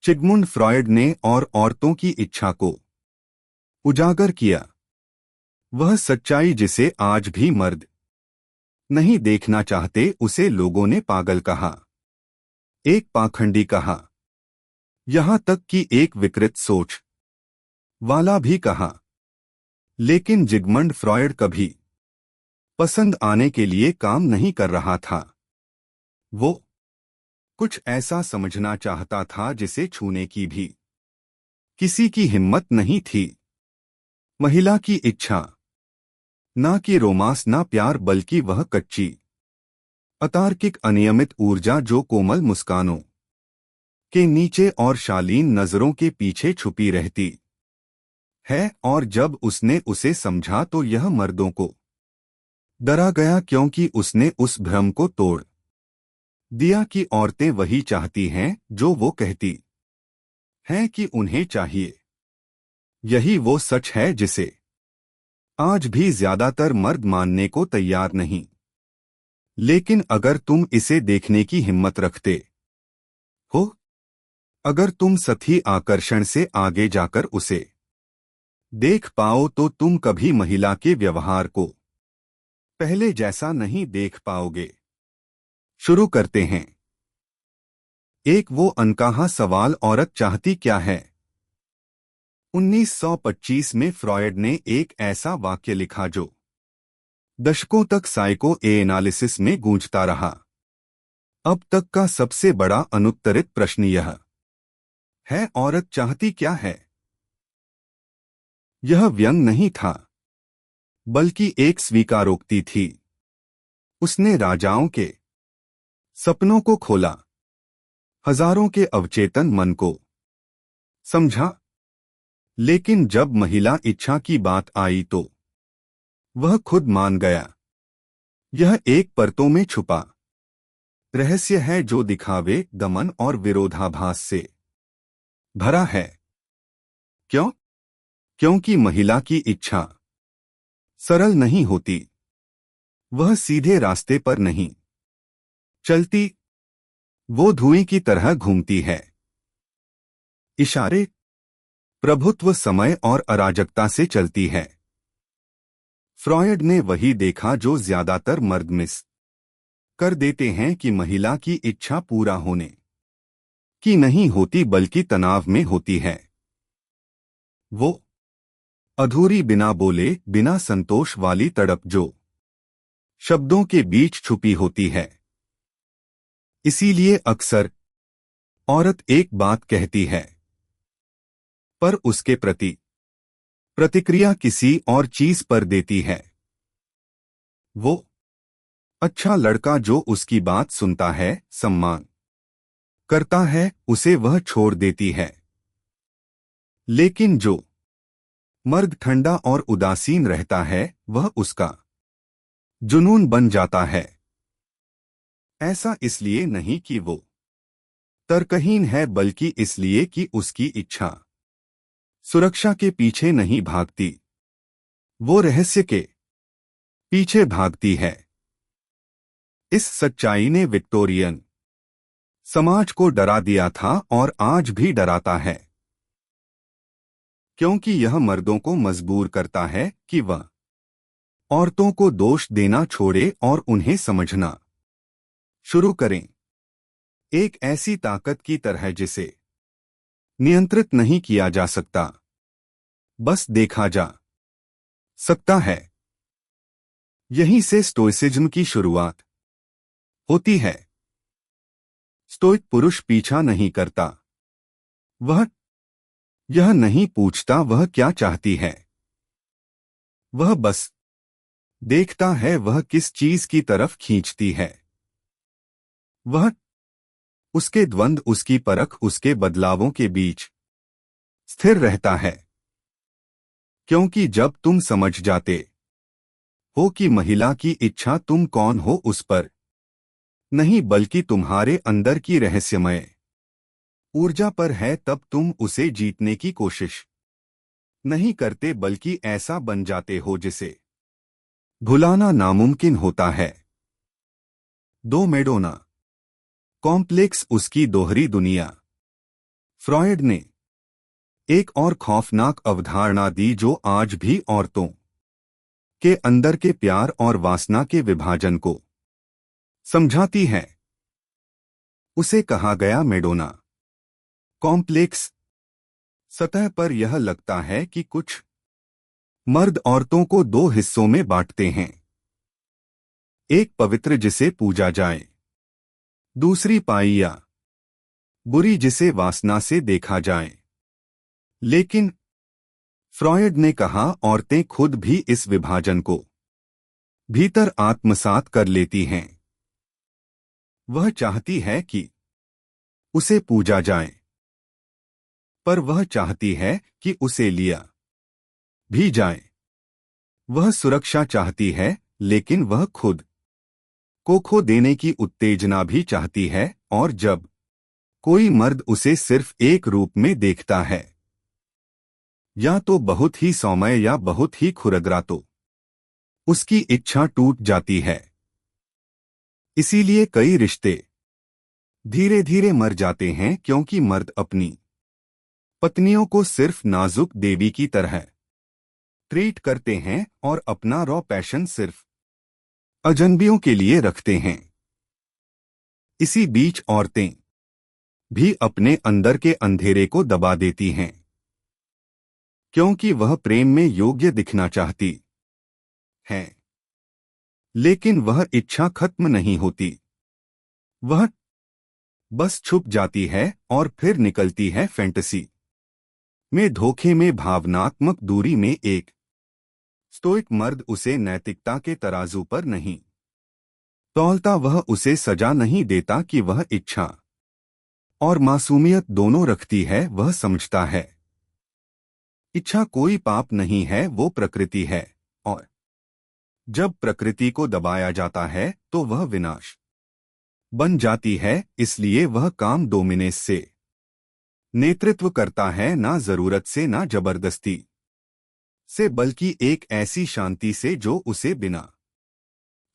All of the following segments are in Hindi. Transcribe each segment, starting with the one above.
सिगमुंड फ्रॉयड ने और औरतों की इच्छा को उजागर किया। वह सच्चाई जिसे आज भी मर्द नहीं देखना चाहते, उसे लोगों ने पागल कहा, एक पाखंडी कहा, यहां तक कि एक विकृत सोच वाला भी कहा। लेकिन जिगमंड फ्रॉयड कभी पसंद आने के लिए काम नहीं कर रहा था। वो कुछ ऐसा समझना चाहता था जिसे छूने की भी किसी की हिम्मत नहीं थी। महिला की इच्छा, ना कि रोमांस ना प्यार, बल्कि वह कच्ची अतार्किक अनियमित ऊर्जा जो कोमल मुस्कानों के नीचे और शालीन नजरों के पीछे छुपी रहती है। और जब उसने उसे समझा तो यह मर्दों को डरा गया, क्योंकि उसने उस भ्रम को तोड़ दिया कि औरतें वही चाहती हैं जो वो कहती हैं कि उन्हें चाहिए। यही वो सच है जिसे आज भी ज्यादातर मर्द मानने को तैयार नहीं। लेकिन अगर तुम इसे देखने की हिम्मत रखते हो, अगर तुम सतही आकर्षण से आगे जाकर उसे देख पाओ, तो तुम कभी महिला के व्यवहार को पहले जैसा नहीं देख पाओगे। शुरू करते हैं। एक वो अनकहा सवाल, औरत चाहती क्या है। 1925 में फ्रॉयड ने एक ऐसा वाक्य लिखा जो दशकों तक साइको एनालिसिस में गूंजता रहा। अब तक का सबसे बड़ा अनुत्तरित प्रश्न यह है, औरत चाहती क्या है। यह व्यंग नहीं था, बल्कि एक स्वीकारोक्ति थी। उसने राजाओं के सपनों को खोला, हजारों के अवचेतन मन को समझा। लेकिन जब महिला इच्छा की बात आई तो वह खुद मान गया। यह एक परतों में छुपा रहस्य है जो दिखावे, दमन और विरोधाभास से भरा है। क्यों? क्योंकि महिला की इच्छा सरल नहीं होती। वह सीधे रास्ते पर नहीं चलती, वो धुएं की तरह घूमती है। इशारे, प्रभुत्व, समय और अराजकता से चलती है। फ्रॉयड ने वही देखा जो ज्यादातर मर्द मिस कर देते हैं कि महिला की इच्छा पूरा होने की नहीं होती, बल्कि तनाव में होती है। वो अधूरी, बिना बोले, बिना संतोष वाली तड़प जो शब्दों के बीच छुपी होती है। इसीलिए अक्सर औरत एक बात कहती है, पर उसके प्रति प्रतिक्रिया किसी और चीज पर देती है। वो अच्छा लड़का जो उसकी बात सुनता है, सम्मान करता है, उसे वह छोड़ देती है। लेकिन जो मर्द ठंडा और उदासीन रहता है, वह उसका जुनून बन जाता है। ऐसा इसलिए नहीं कि वो तर्कहीन है, बल्कि इसलिए कि उसकी इच्छा सुरक्षा के पीछे नहीं भागती, वो रहस्य के पीछे भागती है। इस सच्चाई ने विक्टोरियन समाज को डरा दिया था और आज भी डराता है, क्योंकि यह मर्दों को मजबूर करता है कि वह औरतों को दोष देना छोड़े और उन्हें समझना शुरू करें, एक ऐसी ताकत की तरह जिसे नियंत्रित नहीं किया जा सकता, बस देखा जा सकता है। यहीं से स्टोइसिज्म की शुरुआत होती है। स्टोइक पुरुष पीछा नहीं करता, वह यह नहीं पूछता वह क्या चाहती है, वह बस देखता है वह किस चीज की तरफ खींचती है। वह उसके द्वंद्व, उसकी परख, उसके बदलावों के बीच स्थिर रहता है। क्योंकि जब तुम समझ जाते हो कि महिला की इच्छा तुम कौन हो उस पर नहीं, बल्कि तुम्हारे अंदर की रहस्यमय ऊर्जा पर है, तब तुम उसे जीतने की कोशिश नहीं करते, बल्कि ऐसा बन जाते हो जिसे भुलाना नामुमकिन होता है। दो मेडोना कॉम्प्लेक्स, उसकी दोहरी दुनिया। फ्रॉयड ने एक और खौफनाक अवधारणा दी जो आज भी औरतों के अंदर के प्यार और वासना के विभाजन को समझाती है। उसे कहा गया मेडोना कॉम्प्लेक्स। सतह पर यह लगता है कि कुछ मर्द औरतों को दो हिस्सों में बांटते हैं, एक पवित्र जिसे पूजा जाए, दूसरी पाई या बुरी जिसे वासना से देखा जाए। लेकिन फ्रॉयड ने कहा औरतें खुद भी इस विभाजन को भीतर आत्मसात कर लेती हैं। वह चाहती है कि उसे पूजा जाए, पर वह चाहती है कि उसे लिया भी जाए। वह सुरक्षा चाहती है, लेकिन वह खुद को खो देने की उत्तेजना भी चाहती है, और जब कोई मर्द उसे सिर्फ एक रूप में देखता है, या तो बहुत ही सौम्य या बहुत ही खुरदरा, तो उसकी इच्छा टूट जाती है। इसीलिए कई रिश्ते धीरे धीरे मर जाते हैं, क्योंकि मर्द अपनी पत्नियों को सिर्फ नाजुक देवी की तरह ट्रीट करते हैं और अपना रॉ पैशन सिर्फ अजनबियों के लिए रखते हैं। इसी बीच औरतें भी अपने अंदर के अंधेरे को दबा देती हैं, क्योंकि वह प्रेम में योग्य दिखना चाहती है, लेकिन वह इच्छा खत्म नहीं होती। वह बस छुप जाती है और फिर निकलती है फैंटेसी में, धोखे में, भावनात्मक दूरी में। एक स्टोइक मर्द उसे नैतिकता के तराजू पर नहीं तौलता, वह उसे सजा नहीं देता कि वह इच्छा और मासूमियत दोनों रखती है। वह समझता है इच्छा कोई पाप नहीं है, वो प्रकृति है, और जब प्रकृति को दबाया जाता है तो वह विनाश बन जाती है। इसलिए वह काम डोमिनेस से नेतृत्व करता है, ना जरूरत से, ना जबरदस्ती से, बल्कि एक ऐसी शांति से जो उसे बिना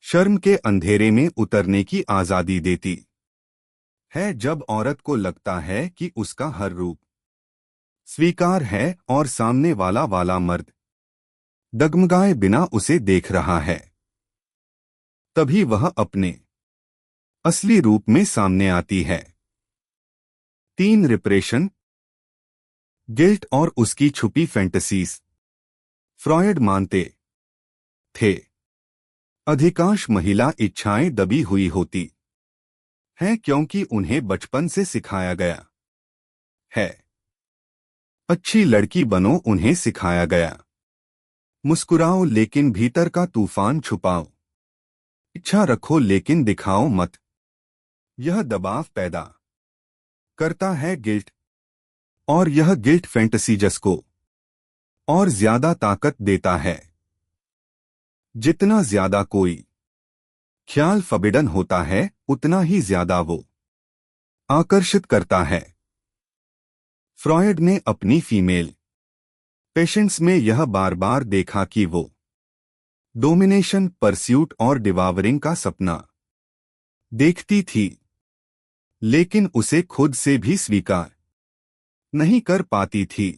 शर्म के अंधेरे में उतरने की आजादी देती है। जब औरत को लगता है कि उसका हर रूप स्वीकार है और सामने वाला मर्द डगमगाए बिना उसे देख रहा है, तभी वह अपने असली रूप में सामने आती है। 3 रिप्रेशन, गिल्ट और उसकी छुपी फैंटेसीज। फ्रॉयड मानते थे अधिकांश महिला इच्छाएं दबी हुई होती हैं, क्योंकि उन्हें बचपन से सिखाया गया है अच्छी लड़की बनो, उन्हें सिखाया गया मुस्कुराओ लेकिन भीतर का तूफान छुपाओ, इच्छा रखो लेकिन दिखाओ मत। यह दबाव पैदा करता है गिल्ट, और यह गिल्ट फैंटेसीज को और ज्यादा ताकत देता है। जितना ज्यादा कोई ख्याल फॉरबिडन होता है, उतना ही ज्यादा वो आकर्षित करता है। फ्रॉयड ने अपनी फीमेल पेशेंट्स में यह बार बार देखा कि वो डोमिनेशन, परस्यूट और डिवावरिंग का सपना देखती थी, लेकिन उसे खुद से भी स्वीकार नहीं कर पाती थी।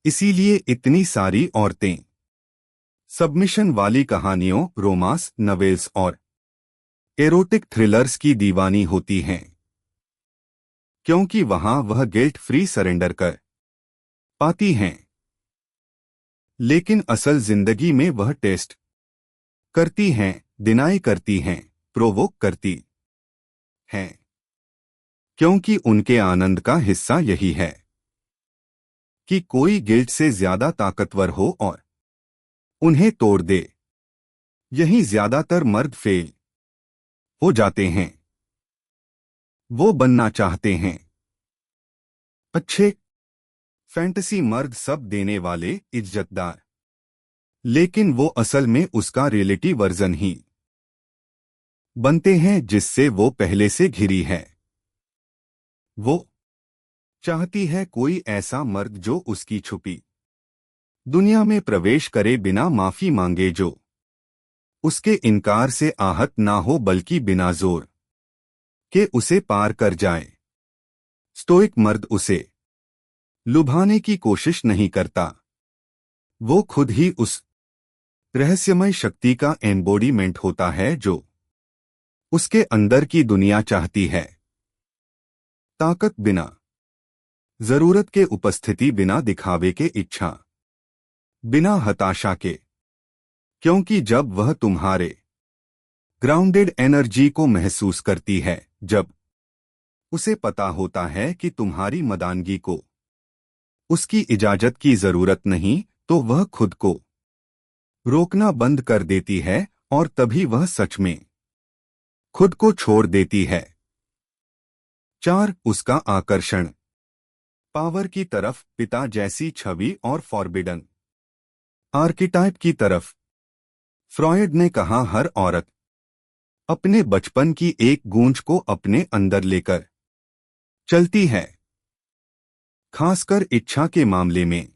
इसीलिए इतनी सारी औरतें सबमिशन वाली कहानियों, रोमांस नॉवेल्स और एरोटिक थ्रिलर्स की दीवानी होती हैं, क्योंकि वहां वह गिल्ट फ्री सरेंडर कर पाती हैं। लेकिन असल जिंदगी में वह टेस्ट करती हैं, डिनाई करती हैं, प्रोवोक करती हैं, क्योंकि उनके आनंद का हिस्सा यही है कि कोई गिल्ट से ज्यादा ताकतवर हो और उन्हें तोड़ दे। यही ज्यादातर मर्द फेल हो जाते हैं। वो बनना चाहते हैं अच्छे फैंटेसी मर्द, सब देने वाले, इज्जतदार, लेकिन वो असल में उसका रियलिटी वर्जन ही बनते हैं जिससे वो पहले से घिरी है। वो चाहती है कोई ऐसा मर्द जो उसकी छुपी दुनिया में प्रवेश करे बिना माफी मांगे, जो उसके इनकार से आहत ना हो, बल्कि बिना जोर के उसे पार कर जाए। स्टोइक मर्द उसे लुभाने की कोशिश नहीं करता। वो खुद ही उस रहस्यमय शक्ति का एम्बोडीमेंट होता है जो उसके अंदर की दुनिया चाहती है। ताकत बिना जरूरत के, उपस्थिति बिना दिखावे के, इच्छा बिना हताशा के। क्योंकि जब वह तुम्हारे ग्राउंडेड एनर्जी को महसूस करती है, जब उसे पता होता है कि तुम्हारी मदानगी को उसकी इजाजत की जरूरत नहीं, तो वह खुद को रोकना बंद कर देती है और तभी वह सच में खुद को छोड़ देती है। 4. उसका आकर्षण पावर की तरफ, पिता जैसी छवि और फॉरबिडन आर्किटाइप की तरफ। फ्रॉयड ने कहा, हर औरत अपने बचपन की एक गूंज को अपने अंदर लेकर चलती है, खासकर इच्छा के मामले में।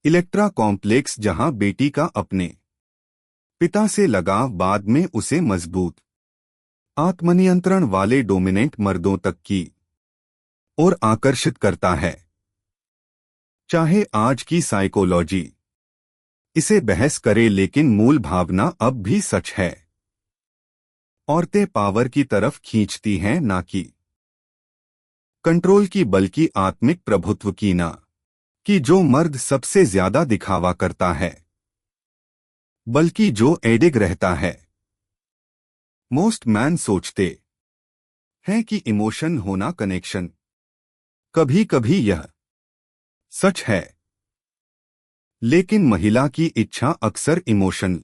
इलेक्ट्रा कॉम्प्लेक्स, जहां बेटी का अपने पिता से लगाव बाद में उसे मजबूत आत्मनियंत्रण वाले डोमिनेंट मर्दों तक की ओर आकर्षित करता है। चाहे आज की साइकोलॉजी इसे बहस करे, लेकिन मूल भावना अब भी सच है। औरतें पावर की तरफ खींचती हैं, ना कि कंट्रोल की, बल्कि आत्मिक प्रभुत्व की। ना कि जो मर्द सबसे ज्यादा दिखावा करता है, बल्कि जो एडिग रहता है। मोस्ट मैन सोचते हैं कि इमोशन होना कनेक्शन। कभी कभी यह सच है, लेकिन महिला की इच्छा अक्सर इमोशन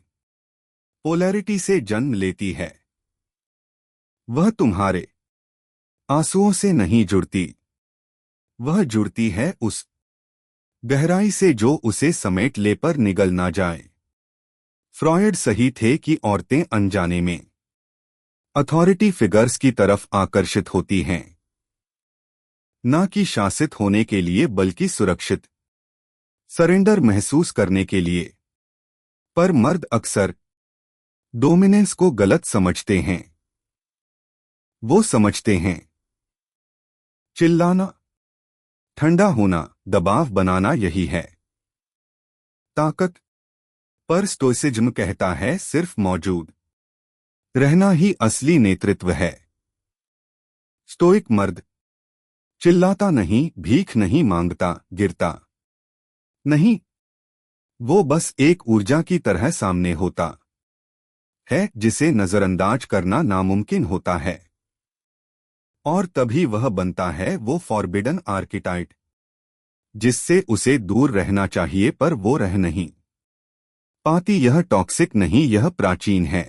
पोलैरिटी से जन्म लेती है। वह तुम्हारे आंसुओं से नहीं जुड़ती, वह जुड़ती है उस गहराई से जो उसे समेट ले पर निगल ना जाए। फ्रॉयड सही थे कि औरतें अनजाने में अथॉरिटी फिगर्स की तरफ आकर्षित होती हैं, ना कि शासित होने के लिए, बल्कि सुरक्षित सरेंडर महसूस करने के लिए। पर मर्द अक्सर डोमिनेंस को गलत समझते हैं। वो समझते हैं चिल्लाना, ठंडा होना, दबाव बनाना यही है ताकत। पर स्टोइसिज्म कहता है, सिर्फ मौजूद रहना ही असली नेतृत्व है। स्टोइक मर्द चिल्लाता नहीं, भीख नहीं मांगता, गिरता नहीं। वो बस एक ऊर्जा की तरह सामने होता है जिसे नजरअंदाज करना नामुमकिन होता है। और तभी वह बनता है वो फॉरबिडन आर्किटाइप जिससे उसे दूर रहना चाहिए, पर वो रह नहीं पाती। यह टॉक्सिक नहीं, यह प्राचीन है।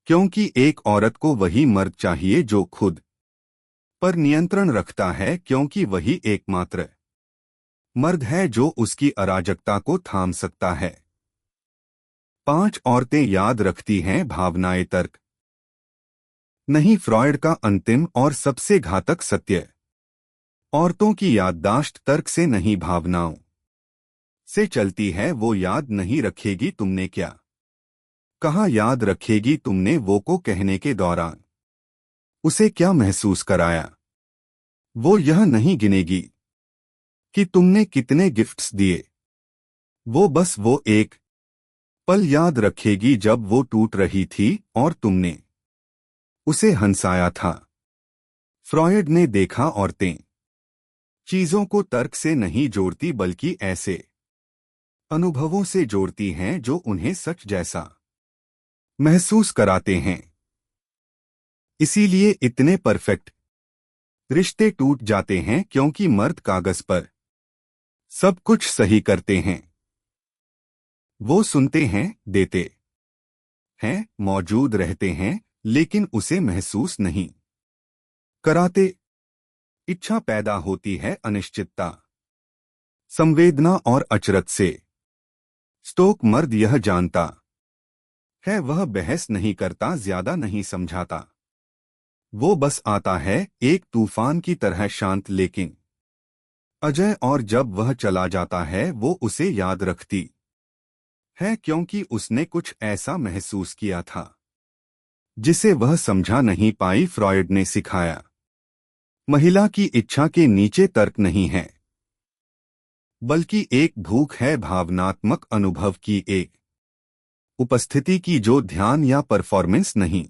क्योंकि एक औरत को वही मर्द चाहिए जो खुद पर नियंत्रण रखता है, क्योंकि वही एकमात्र मर्द है जो उसकी अराजकता को थाम सकता है। 5 औरतें याद रखती हैं भावनाएं, तर्क नहीं। फ्रॉयड का अंतिम और सबसे घातक सत्य, औरतों की याददाश्त तर्क से नहीं, भावनाओं से चलती है। वो याद नहीं रखेगी तुमने क्या कहा, याद रखेगी तुमने वो को कहने के दौरान उसे क्या महसूस कराया। वो यह नहीं गिनेगी कि तुमने कितने गिफ्ट्स दिए। वो बस वो एक पल याद रखेगी जब वो टूट रही थी और तुमने उसे हंसाया था। फ्रॉयड ने देखा, औरतें चीजों को तर्क से नहीं जोड़ती, बल्कि ऐसे अनुभवों से जोड़ती हैं जो उन्हें सच जैसा महसूस कराते हैं। इसीलिए इतने परफेक्ट रिश्ते टूट जाते हैं, क्योंकि मर्द कागज पर सब कुछ सही करते हैं। वो सुनते हैं, देते हैं, मौजूद रहते हैं, लेकिन उसे महसूस नहीं कराते। इच्छा पैदा होती है अनिश्चितता, संवेदना और अचरज से। स्टोक मर्द यह जानता है, वह बहस नहीं करता, ज्यादा नहीं समझाता। वो बस आता है, एक तूफान की तरह शांत लेकिन अजय। और जब वह चला जाता है, वो उसे याद रखती है, क्योंकि उसने कुछ ऐसा महसूस किया था जिसे वह समझा नहीं पाई। फ्रॉयड ने सिखाया, महिला की इच्छा के नीचे तर्क नहीं है, बल्कि एक भूख है, भावनात्मक अनुभव की एक उपस्थिति की, जो ध्यान या परफॉर्मेंस नहीं,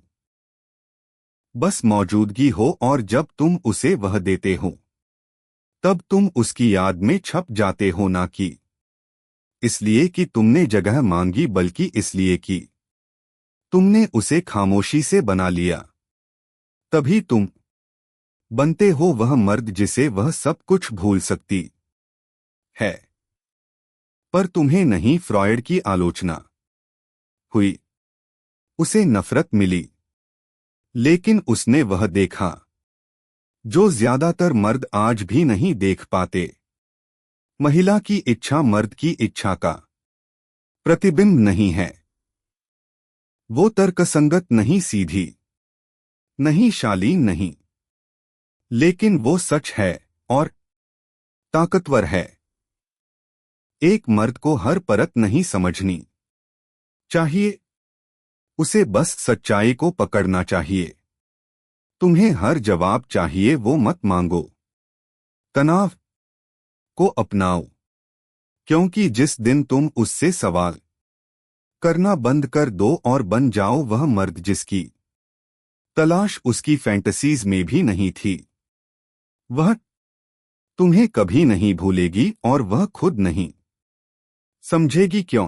बस मौजूदगी हो। और जब तुम उसे वह देते हो, तब तुम उसकी याद में छप जाते हो, ना कि इसलिए कि तुमने जगह मांगी, बल्कि इसलिए कि तुमने उसे खामोशी से बना लिया। तभी तुम बनते हो वह मर्द जिसे वह सब कुछ भूल सकती है। पर तुम्हें नहीं। फ्रॉयड की आलोचना हुई, उसे नफरत मिली, लेकिन उसने वह देखा जो ज्यादातर मर्द आज भी नहीं देख पाते। महिला की इच्छा मर्द की इच्छा का प्रतिबिंब नहीं है। वो तर्कसंगत नहीं, सीधी नहीं, शालीन नहीं, लेकिन वो सच है और ताकतवर है। एक मर्द को हर परत नहीं समझनी चाहिए, उसे बस सच्चाई को पकड़ना चाहिए। तुम्हें हर जवाब चाहिए, वो मत मांगो। तनाव को अपनाओ, क्योंकि जिस दिन तुम उससे सवाल करना बंद कर दो और बन जाओ वह मर्द जिसकी तलाश उसकी फैंटेसीज में भी नहीं थी, वह तुम्हें कभी नहीं भूलेगी और वह खुद नहीं समझेगी क्यों।